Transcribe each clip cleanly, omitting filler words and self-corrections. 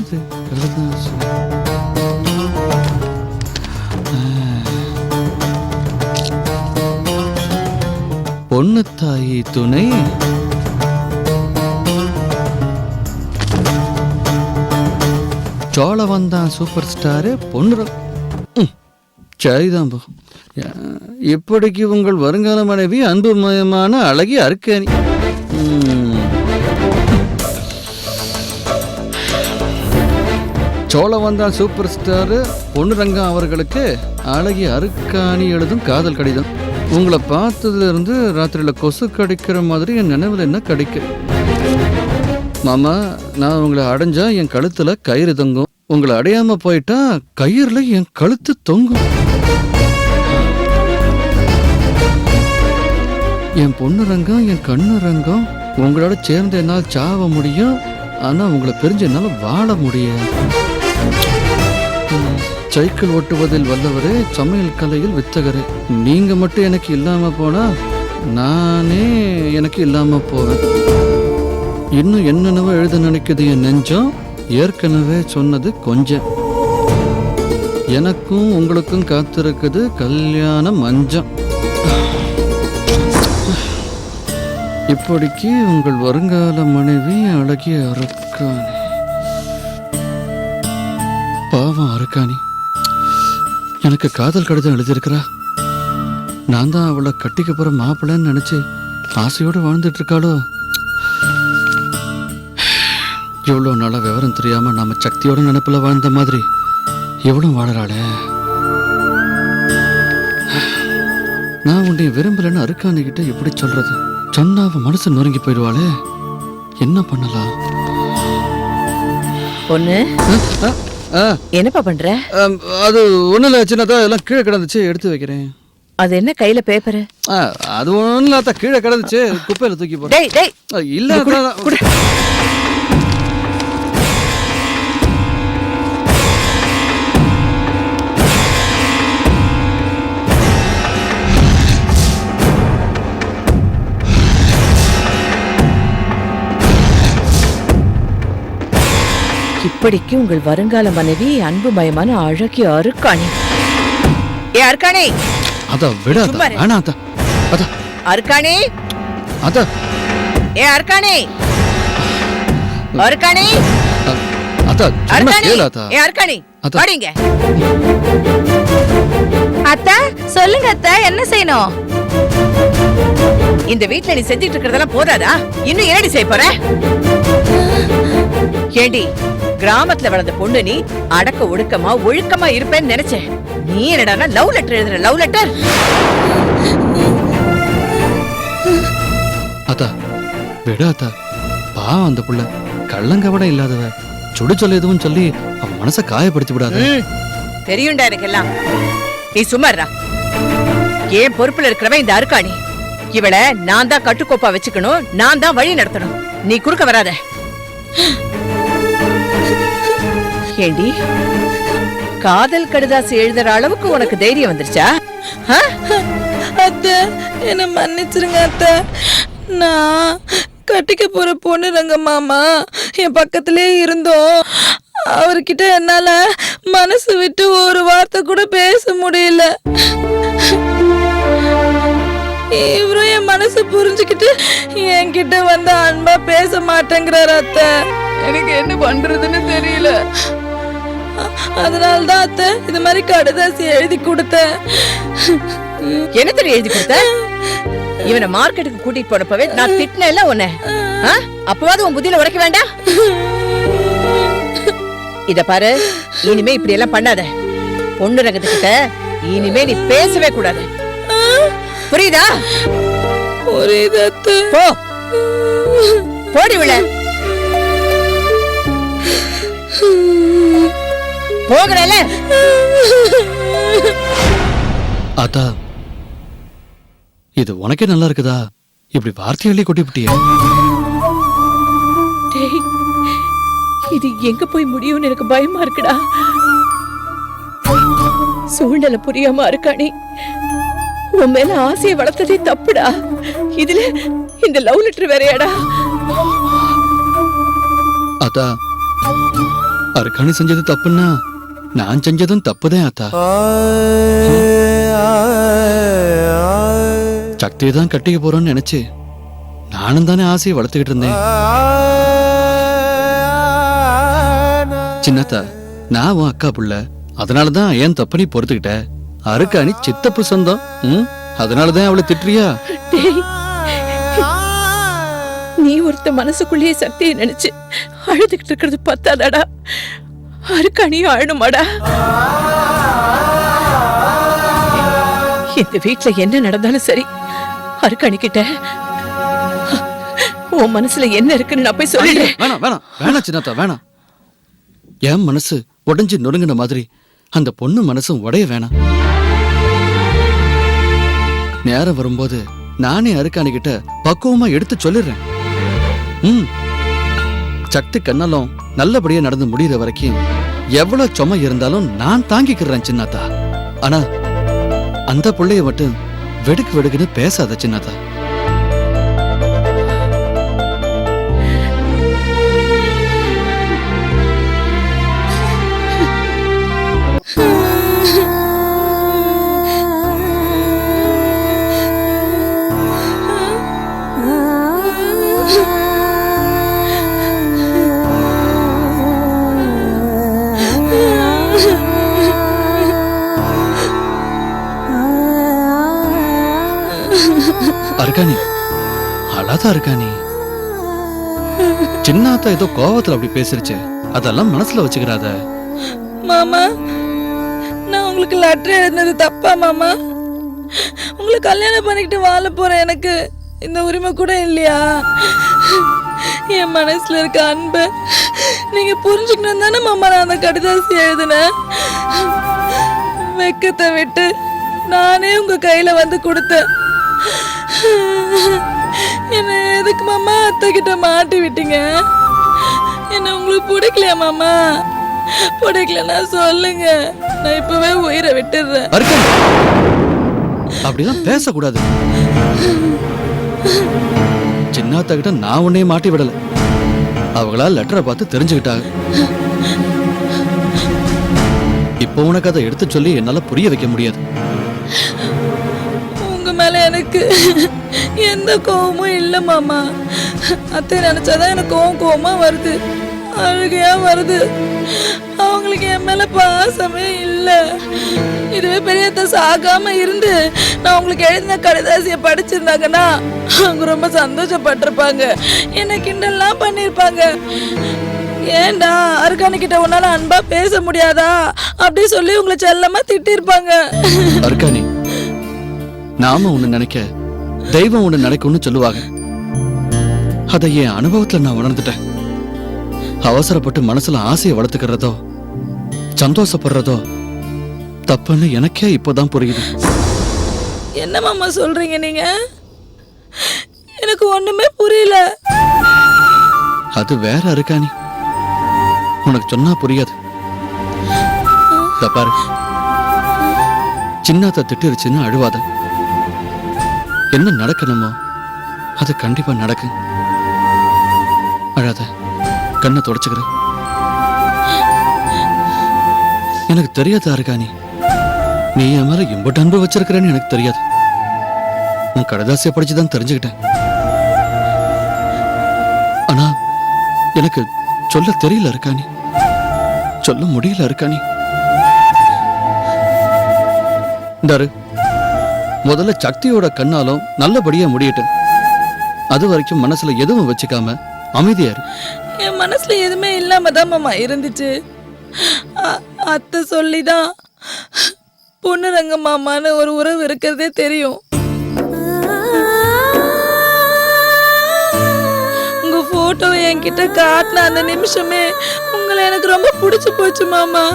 என்னது பொண்ணு தாயி துணை சோழ வந்தான் சூப்பர் ஸ்டாரு பொண்ணு சரிதான் போ. இப்படிக்கு உங்கள் வருங்கால மனைவி அன்புமயமான அழகிய அருக்காணி. சோழ வந்தான் சூப்பர் ஸ்டாரு பொன்னுரங்கம் அவர்களுக்கு அழகிய அருக்காணி எழுதும் காதல் கடிதம். உங்களை பார்த்ததுல இருந்து ராத்திரியில கொசு கடிக்கிற மாதிரி என் நினைவில் என்ன கடிக்க. மாமா, நான் உங்களை அடைஞ்சா என் கழுத்துல கயிறு தொங்கும், உங்களை அடையாம போயிட்டா கயிறுல என் கழுத்து தொங்கும். என் பொண்ணு ரங்கம், என் கண்ணு ரங்கம், உங்களோட சேர்ந்து என்னால் சாவ முடியும், ஆனா உங்களை பிரிஞ்சு என்னால வாழ முடியாது. சைக்கிள் ஓட்டுவதில் வல்லவரே, சமையல் கலையில் வித்தகரே, நீங்க மட்டும் எனக்கு இல்லாம போனா நானே எனக்கு இல்லாம போவேன். இன்னும் என்னென்னவோ எழுத நினைக்குது என் நெஞ்சம், ஏற்கனவே சொன்னது கொஞ்சம். எனக்கும் உங்களுக்கும் காத்திருக்குது கல்யாண மஞ்சம். இப்படிக்கு உங்கள் வருங்கால மனைவி அழகிய அருக்காணி. பாவம் அருக்காணி, எனக்கு காதல் கடிதம் எழுதியிருக்கிறா. நான் தான் அவளை கட்டிக்க போற மாப்பிள்ளைன்னு நினைச்சு ஆசையோடு வாழ்ந்துட்டு இருக்காளோ. எவ்வளோ நாளா விவரம் தெரியாம நாம சக்தியோட நினைப்புல வாழ்ந்த மாதிரி எவ்வளவு வாழறாளே. நான் உன்னை விரும்பலன்னு அருக்காணிக்கிட்ட எப்படி சொல்றது? சொன்னா அவ மனசு நொறுங்கி போயிடுவாளே. என்ன பண்ணலாம்? பொண்ணு, என்னப்பா பண்ற? அது ஒண்ணுல சின்னதா எல்லாம் கீழே கிடந்துச்சு, எடுத்து வைக்கிறேன். அது என்ன கையில பேப்பரு? அது ஒண்ணுல கீழே கிடந்துச்சு, குப்பையில தூக்கி போறேன். இல்ல இப்படிக்கு உங்கள் வருங்கால மனைவி அன்புமயமான அழகிய அருக்காணி. ஏ அருக்காணி, அத விடாத. வேணாம் அத. அத அருக்காணி, அத. ஏ அருக்காணி, அருக்காணி, அத சும்மா கேளாத. ஏ அருக்காணி, வாடிங்க. அத்தை, சொல்லுங்க அத்தை, என்ன செய்யணும்? இந்த வீட்ல நீ செஞ்சிட்டு இருக்கிறதெல்லாம் போதாதா? இன்னும் என்னடி செய்ய போற? ஏண்டி, கிராமத்துல வளர்ந்த பொண்ணு நீ, அடக்க ஒடுக்கமா ஒழுக்கமா இருப்பேன்னு நினைச்சேன். நீ என்னடா லவ் லெட்டர் எழுதுற? Love letter? அத்தா விடாதா, பாவம் அந்த புள்ள, கள்ளங்கவடம் இல்லாதவ, சுடு சொல்ல எதுவும் சொல்லி அவன் மனசை காயப்படுத்தி விடாத. தெரியும்டா எனக்கு எல்லாம். நீ சும்மாறா. ஏன் பொறுப்புல இருக்கிறவன் இந்த அருக்காணி. இவளை நான் தான் கட்டுக்கோப்பா வச்சுக்கணும், நான் தான் வழி நடத்தணும். நீ குறுக்க வராத. ஏண்டி, காதல் கடிதாசி எழுதுற அளவுக்கு உனக்கு தைரியம் வந்துருச்சா? அத்தை, என்ன மன்னிச்சிருங்க அத்தை. நான் கட்டிக்க போற பொண்ணு ரங்க மாமா என் பக்கத்திலே இருந்தோம். அவர்கிட்ட என்னால மனசு விட்டு ஒரு வார்த்தை கூட பேச முடியல. இவரும் என் மனசு புரிஞ்சுக்கிட்டு என்கிட்ட வந்து அன்பா பேச மாட்டேங்கிறார் அத்தை. எனக்கு என்ன பண்றதுன்னு தெரியல. அதனால்தான் அத்தை இது மாதிரி கடிதாசி எழுதி கொடுத்தேன். என்ன தெரியும் எழுதி கொடுத்த? இவனை மார்க்கெட்டுக்கு கூட்டிட்டு போனப்பவே நான் திட்டினேன்ல உன்னை. அப்பவாது உன் புத்தியில உரைக்க வேண்டாம். இத பாரு, இனிமே இப்படி எல்லாம் பண்ணாத. பொண்ணு ரங்கத்துக்கிட்ட இனிமே நீ பேசவே கூடாது. புரியுதா? புரியுது அத்தை. போ, போடி விழ. போகிறல. அத்தா, இது உனக்கே நல்லா இருக்குதா? இப்படி வார்த்தை எழுதி கொட்டிவிட்டியே. இது எங்க போய் முடியும்னு எனக்கு பயமா இருக்குடா. சூழ்நிலை புரியாம இருக்கானே. உன் மேல ஆசையை வளர்த்ததே தப்புடா. இதுல இந்த லவ் லெட்டர் வேறையாடா. அத்தா, அருக்காணி செஞ்சது தப்புன்னா நான் செஞ்சதும் தப்புதான் ஆத்தா. சக்தியை தான் கட்டிக்க போறோம்னு நினைச்சு நானும் தானே ஆசையை வளர்த்துக்கிட்டு இருந்தேன். சின்னத்தா, நான் உன் அக்கா புள்ள, அதனாலதான் ஏன் தப்பு நீ பொறுத்துக்கிட்ட. அருக்காணி சித்தப்பு சொந்தம். அதனாலதான் அவளை திட்டுறியா? டேய், நீ ஒருத்த மனசுக்குள்ளேயே சக்தியை நினைச்சு அழுதுகிட்டு இருக்கிறது பத்தாதாடா, அருக்காணியும் அழணுமாடா? இந்த வீட்டுல என்ன நடந்தாலும் சரி, அருக்காணி கிட்ட உன் மனசுல என்ன இருக்குன்னு நான் போய் சொல்லிடுறேன். வேணாம் வேணாம் வேணாம் சின்னத்தா, வேணாம். என் மனசு உடைஞ்சு நொறுங்கின மாதிரி அந்த பொண்ணு மனசும் உடைய வேணாம். நேரம் வரும்போது நானே அருக்காணி கிட்ட பக்குவமா எடுத்து சொல்லிடுறேன். சக்தி கண்ணாலும் நல்லபடியா நடந்து முடிகிற வரைக்கும் எவ்வளவு சுமை இருந்தாலும் நான் தாங்கிக்கிறேன் சின்னத்தா. ஆனா அந்த பிள்ளைய மட்டும் வெடுக்கு வெடுக்குன்னு பேசாத சின்னத்தா. அருக்காணி, அழாத அருக்காணி. சின்னாத்தா ஏதோ கோவத்துல அப்படி பேசிருச்சு, அதெல்லாம் மனசுல வச்சுக்கிறாத. மாமா, நான் உங்களுக்கு லெட்டர் எழுதுனது தப்பா மாமா? உங்களை கல்யாணம் பண்ணிக்கிட்டு வாழ போறேன், எனக்கு இந்த உரிமை கூட இல்லையா? என் மனசுல இருக்க அன்பை நீங்க புரிஞ்சுக்கணும் தானே மாமா நான் அந்த கடிதாசி எழுதுனேன். வெக்கத்தை விட்டு நானே உங்க கையில வந்து கொடுத்தேன். என்ன எதுக்கு மாமா அத்தை கிட்ட மாட்டி விட்டீங்க? என்ன உங்களுக்கு பிடிக்கலையா மாமா? பிடிக்கலன்னா சொல்லுங்க, நான் இப்பவே உயிரை விட்டுடுறேன். அப்படிலாம் பேசக்கூடாது. சின்னாத்தா கிட்ட நான் உன்னையே மாட்டி விடல, அவங்களா லெட்டரை பார்த்து தெரிஞ்சுக்கிட்டாங்க. இப்போ உனக்கு அதை எடுத்து சொல்லி என்னால புரிய வைக்க முடியாது. உங்க மேல எனக்கு எந்த கோவமும் இல்ல மாமா. அத்தை நினைச்சாதான் எனக்கு கோவமா வருது, அழுகையா வருது. அவங்களுக்கு என் மேல பாசமே இல்ல. இதுவே பெரியத்த சாகாம இருந்து நான் உங்களுக்கு எழுதின கடிதாசிய படிச்சிருந்தாங்கன்னா அவங்க ரொம்ப சந்தோஷப்பட்டிருப்பாங்க, என்ன கிண்டல்லாம் பண்ணிருப்பாங்க. ஏண்டா அருக்காணி கிட்ட உன்னால அன்பா பேச முடியாதா அப்படி சொல்லி உங்களை செல்லமா திட்டிருப்பாங்க. அருக்காணி, நாம ஒண்ணு நினைக்க தெய்வம் ஒண்ணு நினைக்கும்னு சொல்லுவாங்க. அதை என் அனுபவத்துல நான் உணர்ந்துட்டேன். அவசரப்பட்டு மனசுல ஆசையை வளர்த்துக்கிறதோ சந்தோஷப்படுறதோ தப்புன்னு எனக்கே இப்போதான் புரியுது. என்ன மாமா சொல்றீங்க நீங்க? எனக்கு ஒண்ணுமே புரியல. அது வேற அருக்காணி, உனக்கு சொன்னா புரியாது. பாரு, சின்னத்த திட்டிருச்சுன்னு அழுவாத. என்ன நடக்கணுமோ அது கண்டிப்பா நடக்கு. அழாத, கண்ணை தொடச்சுக்கிறேன். எனக்கு தெரியாத அருக்காணி, நீ என் மேல எம்பட்டு அன்பு வச்சிருக்கிறேன்னு எனக்கு தெரியாது. உன் கடிதாசியை படிச்சுதான் தெரிஞ்சுக்கிட்டேன். ஆனா எனக்கு சொல்ல தெரியல அருக்காணி, சொல்ல முடியல அருக்காணி. இந்தாரு, முதல்ல சக்தியோட கண்ணாலும் நல்லபடியா முடியட்டும். அது வரைக்கும் மனசுல எதுவும் வச்சுக்காம அமைதியா இரு. என் மனசுல எதுவுமே இல்லாம தான் மாமா இருந்துச்சு. அத்தை சொல்லிதான் பொண்ணு ரங்க மாமான்னு ஒரு உறவு இருக்கிறதே தெரியும். உங்க போட்டோ என்கிட்ட காட்டின அந்த நிமிஷமே உங்களை எனக்கு ரொம்ப பிடிச்சு போச்சு மாமா.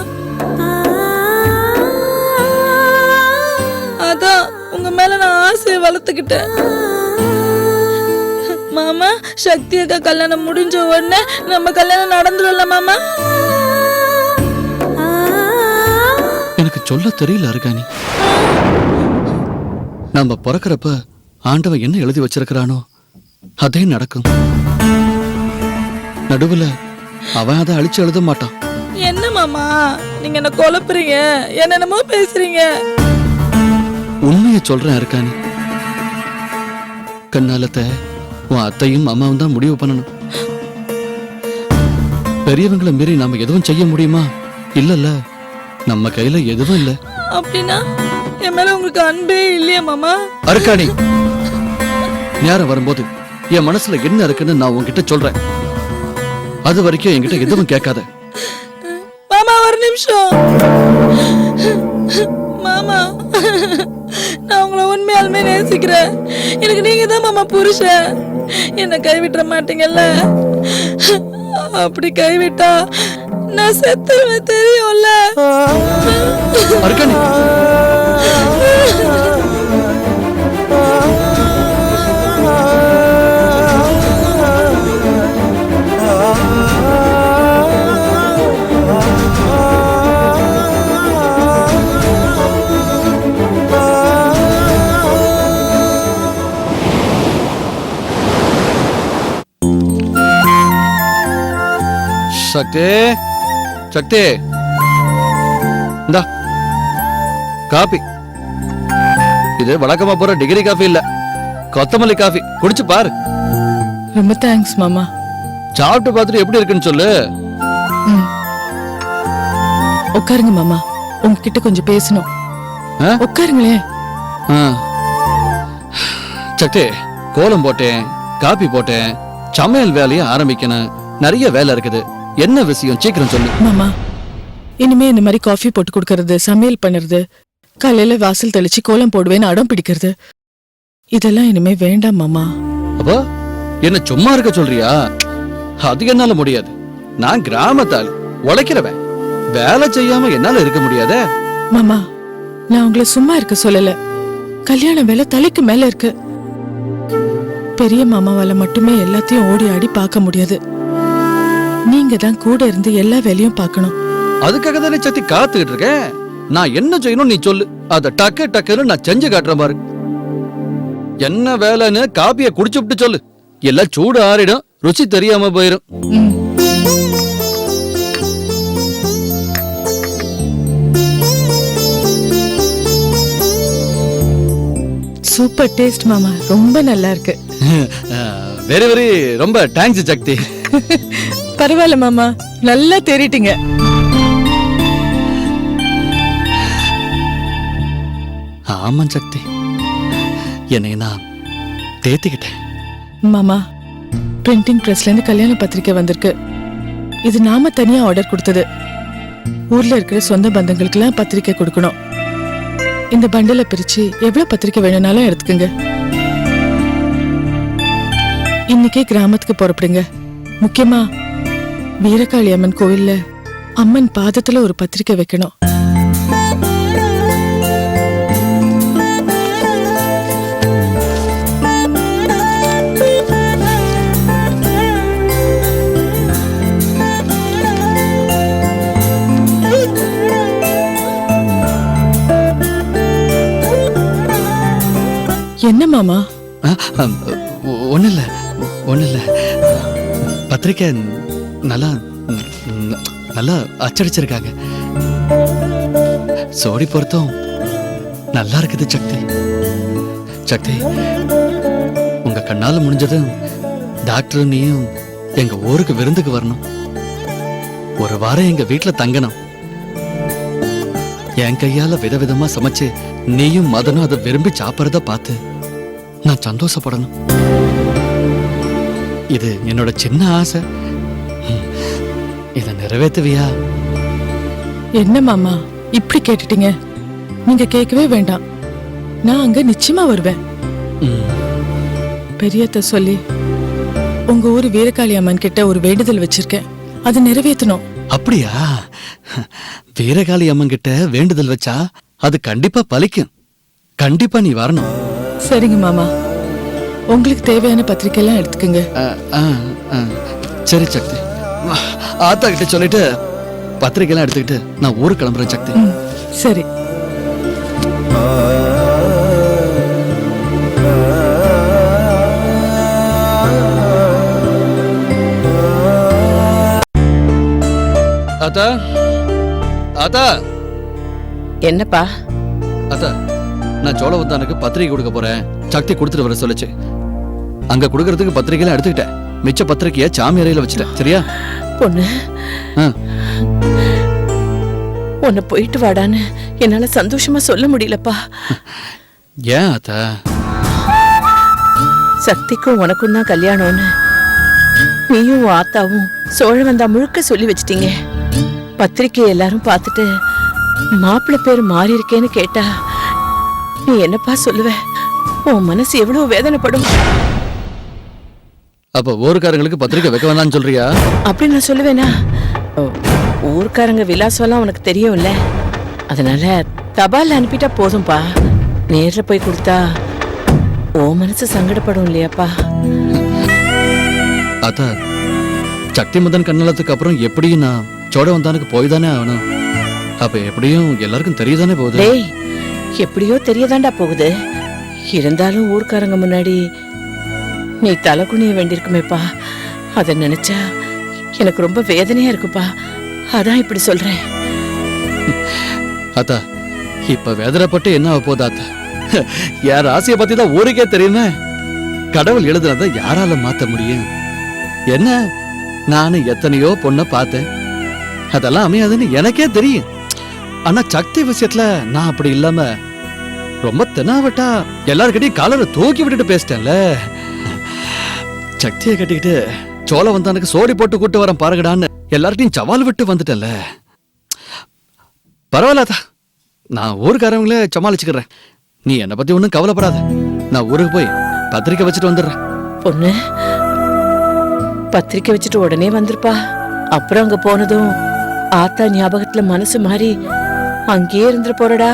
அதான் உங்க மேல நான் ஆசையை வளர்த்துக்கிட்டேன். மாமா, சக்தி அக்கா கல்யாணம் முடிஞ்ச உடனே நம்ம கல்யாணம் நடந்துடல மாமா. எனக்கு சொல்ல தெரியல அருக்காணி. நம்ம பிறக்கிறப்ப ஆண்டவன் என்ன எழுதி வச்சிருக்கிறானோ அதே நடக்கும். நடுவுல அவன் அதை அழிச்சு எழுத மாட்டான். மாமா நீங்க என்ன குழப்புறீங்க, என்னென்னமோ பேசுறீங்க. உண்மையை சொல்றேன் இருக்கானி. கண்ணாலத்தை உன் அத்தையும் அம்மாவும் தான் முடிவு பண்ணணும். பெரியவங்களை மீறி நாம எதுவும் செய்ய முடியுமா? இல்லல்ல, நம்ம கையில எதுவும் இல்ல. அப்படின்னா என் மேல உங்களுக்கு அன்பே இல்லையா மாமா? அருக்காணி, நேரம் வரும்போது என் மனசுல என்ன இருக்குன்னு நான் உன்கிட்ட சொல்றேன். அது வரைக்கும் என்கிட்ட எதுவும் கேட்காத. மாமா ஒரு நிமிஷம். மாமா, நான் உங்களை உண்மையாலுமே நேசிக்கிறேன். எனக்கு நீங்க தான் மாமா புருஷன். என்ன கைவிட்டுற மாட்டீங்கல்ல? அப்படி கைவிட்டா நான் செத்துருவேன் தெரியும்ல. அருக்காணி, சக்தி, சக்தி, இந்தா காபி. இது வழக்கமா போற டிகிரி காஃபி இல்ல, கொத்தமல்லி காஃபி. குடிச்சு பாரு. ரொம்ப தேங்க்ஸ் மாமா. சாப்பிட்டு பார்த்துட்டு எப்படி இருக்குன்னு சொல்லு. உட்காருங்க மாமா, உங்ககிட்ட கொஞ்சம் பேசணும். ஆ? உட்காருங்களே. ஆ. சக்தி, கோலம் போட்டேன், காபி போட்டேன், சமையல் வேலையை ஆரம்பிக்கணும். நிறைய வேலை இருக்குது. என்ன விஷயம் சீக்கிரம் சொல்லு. மாமா, இனிமே இந்த மாதிரி காஃபி போட்டு கொடுக்கறது, சமையல் பண்ணுறது, காலையில வாசல் தெளிச்சு கோலம் போடுவேன்னு அடம் பிடிக்கிறது, இதெல்லாம் இனிமே வேண்டாம் மாமா. அப்போ என்ன சும்மா இருக்க சொல்றியா? அது என்னால முடியாது. நான் கிராமத்தாள், உழைக்கிறவன். வேலை செய்யாம என்னால இருக்க முடியாதே. மாமா, நான் உங்களை சும்மா இருக்க சொல்லல. கல்யாண வேலை தலைக்கு மேல இருக்கு. பெரிய மாமாவால மட்டுமே எல்லாத்தையும் ஓடி ஆடி பார்க்க முடியாது. நீங்க தான் கூட இருந்து எல்லா வேலையும் பார்க்கணும். அதுக்காக தானே சத்தி காத்துக்கிட்டு இருக்கேன். நான் என்ன செய்யணும் நீ சொல்லு. அத டக்கு டக்குன்னு நான் செஞ்சு காட்டுறேன் பாரு. என்ன வேலைன்னு காப்பிய குடிச்சு விட்டு சொல்லு. எல்லாம் சூடு ஆறிடும், ருசி தெரியாம போயிரும். சூப்பர் டேஸ்ட் மாமா, ரொம்ப நல்லா இருக்கு. வெரி வெரி ரொம்ப தேங்க்ஸ் சக்தி. பரவாயில்ல மாமா, நல்லா தேறிட்டீங்க. ஆமா சக்தி, என்னை நான் தேத்திக்கிட்டேன். மாமா, பிரிண்டிங் பிரஸ்ல இருந்து கல்யாண பத்திரிக்கை வந்திருக்கு. இது நாம தனியா ஆர்டர் கொடுத்தது. ஊர்ல இருக்கிற சொந்த பந்தங்களுக்கெல்லாம் பத்திரிக்கை கொடுக்கணும். இந்த பண்டலை பிரிச்சு எவ்வளவு பத்திரிக்கை வேணும்னாலும் எடுத்துக்கங்க. இன்னைக்கே கிராமத்துக்கு புறப்படுங்க. முக்கியமா வீரகாளி அம்மன் கோவில்ல அம்மன் பாதத்துல ஒரு பத்திரிக்கை வைக்கணும். என்ன மாமா? ஒண்ணுல்ல ஒண்ணுல்ல. பத்திரிக்கை நல்லா நல்லா அச்சடிச்சிருக்காங்க. சோடி பொருத்தம் நல்லா இருக்குது சக்தி. சக்தி, உங்க கண்ணால முடிஞ்சதும் டாக்டர் நீயும் எங்க ஊருக்கு விருந்துக்கு வரணும். ஒரு வாரம் எங்க வீட்டுல தங்கணும். என் கையால விதவிதமா சமைச்சு நீயும் மதனும் அதை விரும்பி சாப்பிடறத பார்த்து நான் சந்தோஷப்படணும். இது என்னோட சின்ன ஆசை. இதை நிறைவேற்றுவியா? என்ன மாமா இப்படி கேட்டுட்டீங்க? நீங்க கேட்கவே வேண்டாம். நான் அங்க நிச்சயமா வருவேன். பெரியத்த சொல்லி உங்க ஊரு வீரகாளி அம்மன் கிட்ட ஒரு வேண்டுதல் வச்சிருக்கேன். அது நிறைவேற்றணும். அப்படியா? வீரகாளி அம்மன் கிட்ட வேண்டுதல் வச்சா அது கண்டிப்பா பலிக்கும். கண்டிப்பா நீ வரணும். சரிங்க மாமா, உங்களுக்கு தேவையான பத்திரிக்கை எல்லாம் எடுத்துக்கங்க. சரி சக்தி, ஆத்தா கிட்ட சொல்லிட்டு பத்திரிக்கை எல்லாம் எடுத்துக்கிட்டு நான் ஊருக்கு கிளம்புறேன் சக்தி. சரி. ஆத்தா, அத்தா என்னப்பா? அத்தா, நான் சோழவந்தானுக்கு பத்திரிகை கொடுக்க போறேன். சக்தி கொடுத்துட்டு வர சொல்லுச்சு. அங்க கொடுக்கறதுக்கு பத்திரிகைலாம் எடுத்துக்கிட்டேன். மிச்ச பத்திரிகைய சாமி அறையில வச்சுட்டேன். சரியா? பொண்ணு, ஆ. உன்னை போயிட்டு வாடான்னு என்னால சந்தோஷமா சொல்ல முடியலப்பா. ஏன் அத்தா? சக்திக்கும் உனக்கும் தான் கல்யாணம்னு நீயும் உன் ஆத்தாவும் சோழவந்தா முழுக்க சொல்லி வச்சிட்டீங்க. பத்திரிக்கை எல்லாரும் பார்த்துட்டு மாப்பிள்ளை பேர் மாறி இருக்கேன்னு கேட்டா நீ என்னப்பா சொல்லுவ? உன் மனசு எவ்வளவு வேதனைப்படும். அப்ப ஊருக்காரங்களுக்கு பத்திரிக்கை வைக்க வேண்டாம்னு சொல்றியா? அப்படி நான் சொல்லுவேனா? ஊர்க்காரங்க விலாசம்லாம் உனக்கு தெரியும்ல, அதனால தபால் அனுப்பிட்டா போதும்பா. நேர்ல போய் கொடுத்தா ஓ மனசு சங்கடப்படும் இல்லையாப்பா? அத்தா, சக்தி மதன் கண்ணலத்துக்கு அப்புறம் எப்படியும் நான் சோழவந்தானுக்கு போய் தானே ஆகணும். அப்ப எப்படியும் எல்லாருக்கும் தெரியதானே போகுது. டேய், எப்படியோ தெரியதாண்டா போகுது. இருந்தாலும் ஊர்க்காரங்க முன்னாடி நீ தலை குனிய வேண்டியிருக்குமேப்பா. அதை நினைச்சா எனக்கு ரொம்ப வேதனையா இருக்குப்பா. அதான் இப்படி சொல்றேன். அத்தா, இப்ப வேதனைப்பட்டு என்ன ஆக போதா அத்தா? யார் ராசியை பத்தி தான் ஊருக்கே தெரியுமே. கடவுள் எழுதுனதை யாரால மாத்த முடியும்? என்ன, நானும் எத்தனையோ பொண்ணை பார்த்தேன். அதெல்லாம் அமையாதுன்னு எனக்கே தெரியும். ஆனா சக்தி விஷயத்துல நான் அப்படி இல்லாம ரொம்ப தெனாவட்டா எல்லார்கிட்டையும் காலரை தூக்கி விட்டுட்டு பேசிட்டேன்ல. சக்தியை கட்டிக்கிட்டு சோழவந்தானுக்கு சோடி போட்டு கூட்டு வரேன் பாருங்கடான்னு எல்லார்கிட்டையும் சவால் விட்டு வந்துட்டேன்ல. பரவாயில்லாதா, நான் ஊருக்காரவங்களே சமாளிச்சுக்கிறேன். நீ என்னை பத்தி ஒன்றும் கவலைப்படாத. நான் ஊருக்கு போய் பத்திரிக்கை வச்சுட்டு வந்துடுறேன். பொண்ணு, பத்திரிக்கை வச்சுட்டு உடனே வந்துருப்பா. அப்புறம் அங்க போனதும் ஆத்தா ஞாபகத்துல மனசு மாறி அங்கேயே இருந்துட்டு போறடா.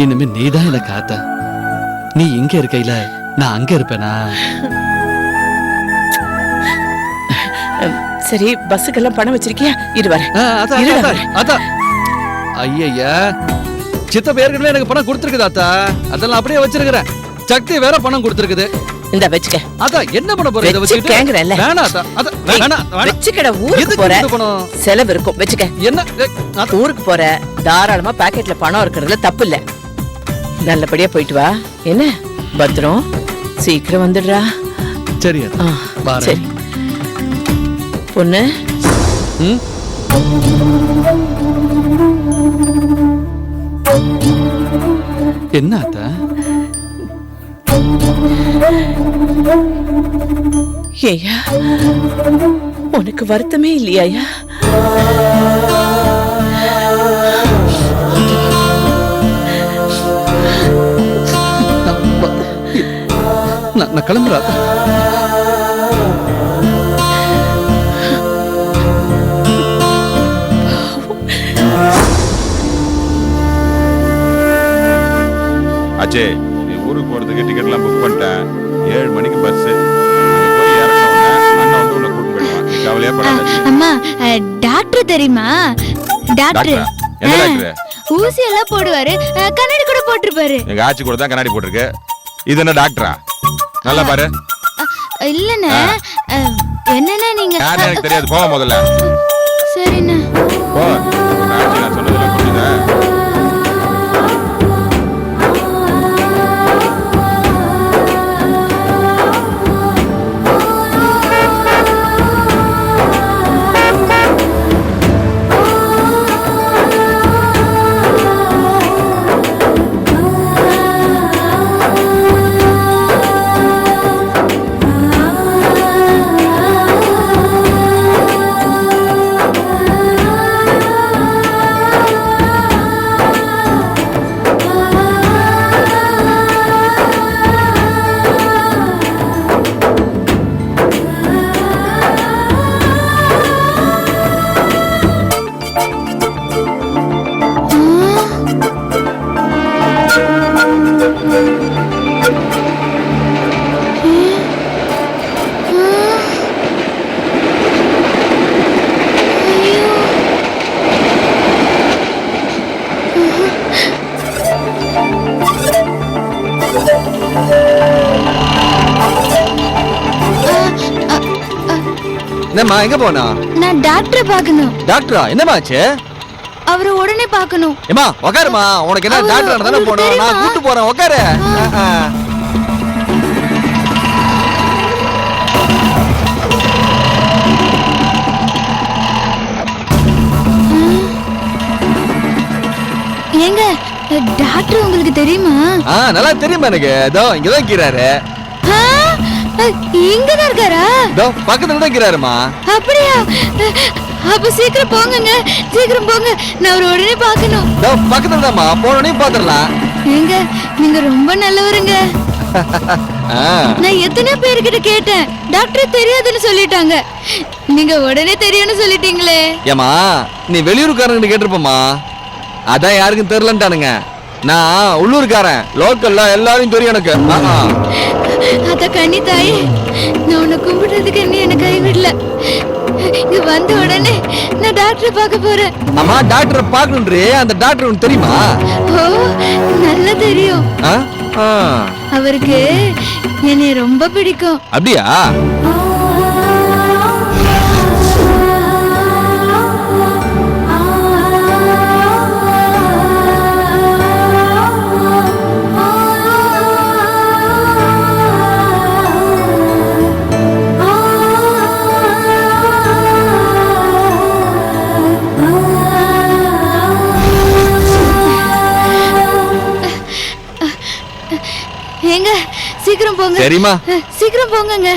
இனிமே நீதான் எனக்கு ஆத்தா. நீ இங்க இருக்கையில நான் அங்க இருப்பேனா? சரி, பஸ்ஸுக்கெல்லாம் பணம் வச்சிருக்கியா? இரு வரேன். ஐயா, சித்தப்ப ஏற்கனவே எனக்கு பணம் கொடுத்துருக்குது ஆத்தா. அதெல்லாம் அப்படியே வச்சிருக்கிறேன். சக்தி வேற பணம் கொடுத்துருக்குது. இந்த வச்சுக்க. அதான் என்ன பண்ண போற? இத வச்சுட்டு கேங்கறல. வேணா ஆத்தா. அத வேணா. வச்சுக்கடா, ஊருக்கு போற. செலவு இருக்கும், வச்சுக்க. என்ன ஊருக்கு போற? தாராளமா பாக்கெட்ல பணம் இருக்குறதுல தப்பு இல்ல. நல்லபடியா போயிட்டு வா. என்ன பத்திரம், சீக்கிரம் வந்துடுறா. சரி பாரு. சரி பொண்ணு. என்ன ஆத்தா? ஏயா, உனக்கு வருத்தமே இல்லையா? நான் கிளம்புறேன். ஆச்சே, நீ ஊருக்கு போறதுக்கு டிக்கெட் எல்லாம் புக் பண்ணிட்டேன். 7 மணிக்கு பஸ். போய் இறங்கின அண்ணன் வந்து உன்னை கூட்டிட்டு போயிடுவான். நீ கவலையே படாத. அம்மா, டாக்டர் தெரியுமா? டாக்டர். என்ன டாக்டர்? ஊசி எல்லாம் போடுவாரு, கண்ணாடி கூட போட்டுருப்பாரு. எங்க ஆச்சி கூட தான் கண்ணாடி போட்டிருக்கு. இது என்ன டாக்டரா? நல்லா பாரு. இல்லண்ணே, என்னண்ணே நீங்க? யாரு எனக்கு தெரியாது. போக முதல்ல. சரிண்ணே. போ. ஆச்சி நான் சொன்னதெல்லாம் புரியுதா? என்னம்மா எங்க போனா? நான் டாக்டரை பார்க்கணும். டாக்டரா? என்னம்மா ஆச்சு? அவரை உடனே பார்க்கணும். ஏமா உக்காருமா, உனக்கு என்ன டாக்டர் தானே போனோம், நான் கூட்டு போறேன், உக்காரு. ஏங்க டாக்டர் உங்களுக்கு தெரியுமா? நல்லா தெரியுமா எனக்கு. இதோ இங்கதான் இருக்கிறாரு. இங்கதான் இருக்காரா? இதோ பக்கத்துல தான் இருக்கிறாருமா. அப்படியா? அப்ப சீக்கிரம் போங்கங்க, சீக்கிரம் போங்க, நான் அவரை உடனே பார்க்கணும். இதோ பக்கத்துல தான்மா, போனோடனே பாத்துடலாம். ஏங்க நீங்க ரொம்ப நல்லவருங்க. நான் எத்தனை பேர்கிட்ட கேட்டேன், டாக்டர் தெரியாதுன்னு சொல்லிட்டாங்க. நீங்க உடனே தெரியும்னு சொல்லிட்டீங்களே. ஏமா நீ வெளியூருக்காரங்க கேட்டிருப்பமா, அதான் யாருக்கும் தெரியலன்ட்டானுங்க. நான் உள்ளூர்காரன், லோக்கல்ல எல்லாரும் தெரியும் எனக்கு. அத கண்ணி தாயே, நான் உன்னை கும்பிடுறதுக்கு நீ என்ன கைவிடல. இங்க வந்த உடனே நான் டாக்டரை பார்க்க போறேன். அம்மா டாக்டரை பார்க்கணுன்றே, அந்த டாக்டர் உனக்கு தெரியுமா? ஓ நல்லா தெரியும். அவருக்கு என்னை ரொம்ப பிடிக்கும். அப்படியா? ஏங்க சீக்கிரம் போங்க. சரிம்மா, சீக்கிரம் போங்கங்க.